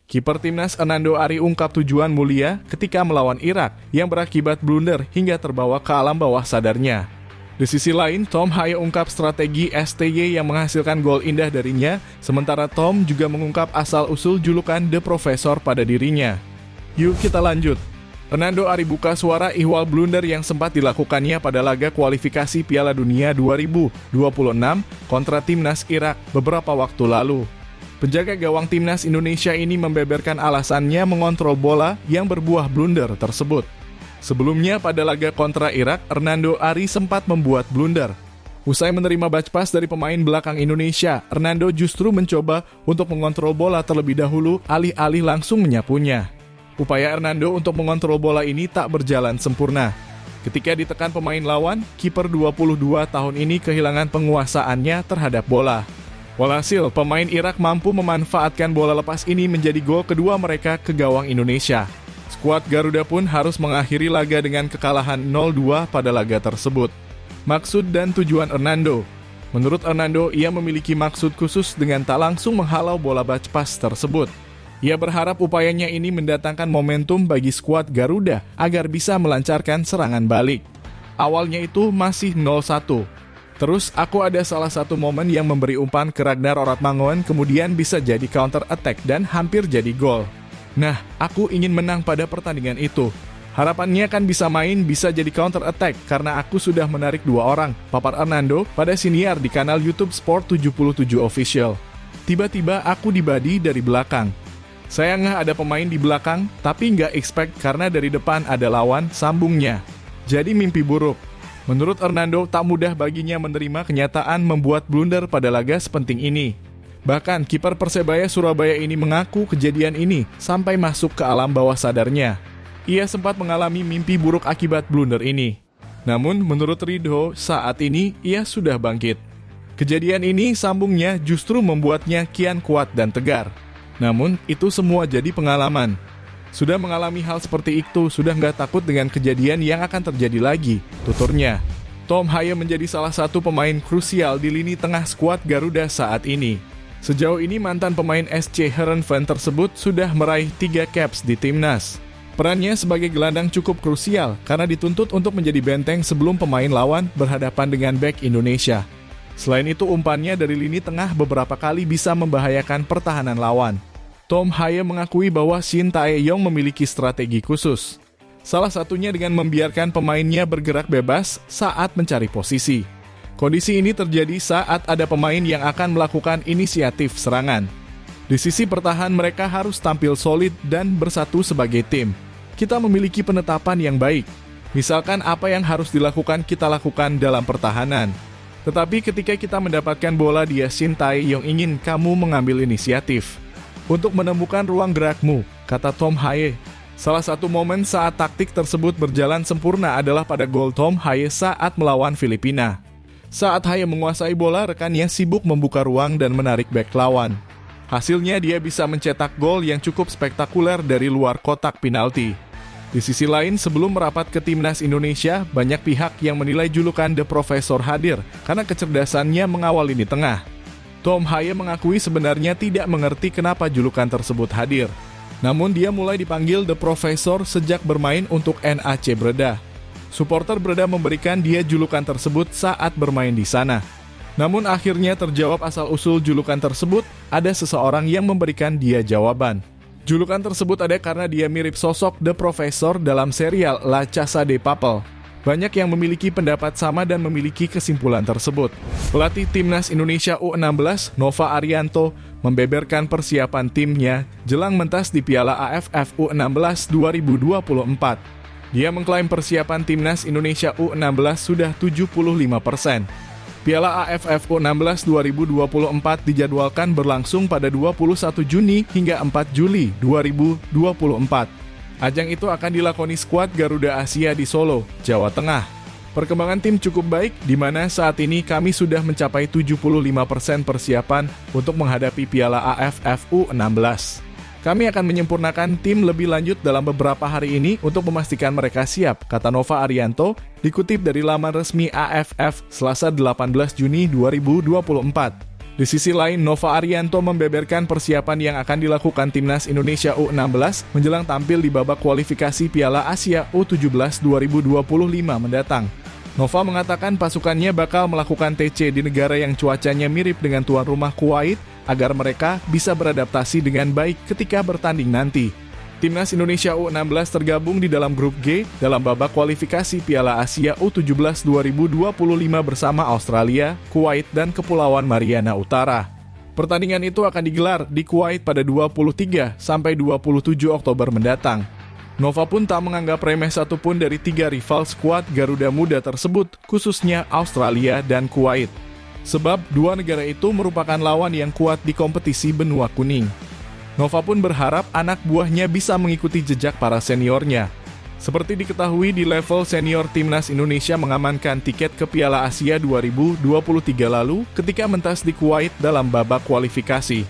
Kiper timnas Hernando Ari ungkap tujuan mulia ketika melawan Irak yang berakibat blunder hingga terbawa ke alam bawah sadarnya. Di sisi lain, Tom Haye ungkap strategi STY yang menghasilkan gol indah darinya, sementara Tom juga mengungkap asal-usul julukan The Professor pada dirinya. Yuk kita lanjut. Hernando Ari buka suara ihwal blunder yang sempat dilakukannya pada laga kualifikasi Piala Dunia 2026 kontra timnas Irak beberapa waktu lalu. Penjaga gawang timnas Indonesia ini membeberkan alasannya mengontrol bola yang berbuah blunder tersebut. Sebelumnya pada laga kontra Irak, Hernando Ari sempat membuat blunder. Usai menerima batch pass dari pemain belakang Indonesia, Hernando justru mencoba untuk mengontrol bola terlebih dahulu alih-alih langsung menyapunya. Upaya Hernando untuk mengontrol bola ini tak berjalan sempurna. Ketika ditekan pemain lawan, kiper 22 tahun ini kehilangan penguasaannya terhadap bola. Walhasil, pemain Irak mampu memanfaatkan bola lepas ini menjadi gol kedua mereka ke gawang Indonesia. Skuad Garuda pun harus mengakhiri laga dengan kekalahan 0-2 pada laga tersebut. Maksud dan tujuan Hernando. Menurut Hernando, ia memiliki maksud khusus dengan tak langsung menghalau bola batch pass tersebut. Ia berharap upayanya ini mendatangkan momentum bagi skuad Garuda agar bisa melancarkan serangan balik. Awalnya itu masih 0-1. Terus aku ada salah satu momen yang memberi umpan ke Ragnar Oratmangoen kemudian bisa jadi counter attack dan hampir jadi gol. Nah, aku ingin menang pada pertandingan itu. Harapannya kan bisa main, bisa jadi counter attack karena aku sudah menarik 2 orang, papar Hernando pada siniar di kanal YouTube Sport 77 Official. Tiba-tiba aku dibody dari belakang. Saya nggak ada pemain di belakang, tapi nggak expect karena dari depan ada lawan, sambungnya. Jadi mimpi buruk. Menurut Hernando, tak mudah baginya menerima kenyataan membuat blunder pada laga sepenting ini. Bahkan, kiper Persebaya Surabaya ini mengaku kejadian ini sampai masuk ke alam bawah sadarnya. Ia sempat mengalami mimpi buruk akibat blunder ini. Namun, menurut Ridho, saat ini ia sudah bangkit. Kejadian ini sambungnya justru membuatnya kian kuat dan tegar. Namun, itu semua jadi pengalaman. Sudah mengalami hal seperti itu, sudah nggak takut dengan kejadian yang akan terjadi lagi, tuturnya. Tom Haye menjadi salah satu pemain krusial di lini tengah skuad Garuda saat ini. Sejauh ini mantan pemain SC Heerenveen tersebut sudah meraih 3 caps di timnas. Perannya sebagai gelandang cukup krusial karena dituntut untuk menjadi benteng sebelum pemain lawan berhadapan dengan bek Indonesia. Selain itu umpannya dari lini tengah beberapa kali bisa membahayakan pertahanan lawan. Tom Haye mengakui bahwa Shin Tae-yong memiliki strategi khusus. Salah satunya dengan membiarkan pemainnya bergerak bebas saat mencari posisi. Kondisi ini terjadi saat ada pemain yang akan melakukan inisiatif serangan. Di sisi pertahanan mereka harus tampil solid dan bersatu sebagai tim. Kita memiliki penetapan yang baik. Misalkan apa yang harus dilakukan kita lakukan dalam pertahanan. Tetapi ketika kita mendapatkan bola dia Shin Tae-yong ingin kamu mengambil inisiatif. Untuk menemukan ruang gerakmu, kata Tom Haye. Salah satu momen saat taktik tersebut berjalan sempurna adalah pada gol Tom Haye saat melawan Filipina. Saat Haye menguasai bola, rekannya sibuk membuka ruang dan menarik bek lawan. Hasilnya dia bisa mencetak gol yang cukup spektakuler dari luar kotak penalti. Di sisi lain, sebelum merapat ke timnas Indonesia, banyak pihak yang menilai julukan The Professor hadir karena kecerdasannya mengawal lini tengah. Tom Haye mengakui sebenarnya tidak mengerti kenapa julukan tersebut hadir. Namun dia mulai dipanggil The Professor sejak bermain untuk NAC Breda. Supporter Breda memberikan dia julukan tersebut saat bermain di sana. Namun akhirnya terjawab asal-usul julukan tersebut, ada seseorang yang memberikan dia jawaban. Julukan tersebut ada karena dia mirip sosok The Professor dalam serial La Casa de Papel. Banyak yang memiliki pendapat sama dan memiliki kesimpulan tersebut. Pelatih Timnas Indonesia U16, Nova Arianto, membeberkan persiapan timnya jelang mentas di Piala AFF U16 2024. Dia mengklaim persiapan Timnas Indonesia U16 sudah 75%. Piala AFF U16 2024 dijadwalkan berlangsung pada 21 Juni hingga 4 Juli 2024. Ajang itu akan dilakoni skuad Garuda Asia di Solo, Jawa Tengah. Perkembangan tim cukup baik, di mana saat ini kami sudah mencapai 75% persiapan untuk menghadapi Piala AFF U16. Kami akan menyempurnakan tim lebih lanjut dalam beberapa hari ini untuk memastikan mereka siap, kata Nova Arianto, dikutip dari laman resmi AFF Selasa 18 Juni 2024. Di sisi lain, Nova Arianto membeberkan persiapan yang akan dilakukan Timnas Indonesia U16 menjelang tampil di babak kualifikasi Piala Asia U17 2025 mendatang. Nova mengatakan pasukannya bakal melakukan TC di negara yang cuacanya mirip dengan tuan rumah Kuwait agar mereka bisa beradaptasi dengan baik ketika bertanding nanti. Timnas Indonesia U16 tergabung di dalam grup G dalam babak kualifikasi Piala Asia U17 2025 bersama Australia, Kuwait, dan Kepulauan Mariana Utara. Pertandingan itu akan digelar di Kuwait pada 23 sampai 27 Oktober mendatang. Nova pun tak menganggap remeh satupun dari 3 rival skuad Garuda Muda tersebut, khususnya Australia dan Kuwait. Sebab 2 negara itu merupakan lawan yang kuat di kompetisi benua kuning. Nova pun berharap anak buahnya bisa mengikuti jejak para seniornya. Seperti diketahui di level senior Timnas Indonesia mengamankan tiket ke Piala Asia 2023 lalu ketika mentas di Kuwait dalam babak kualifikasi.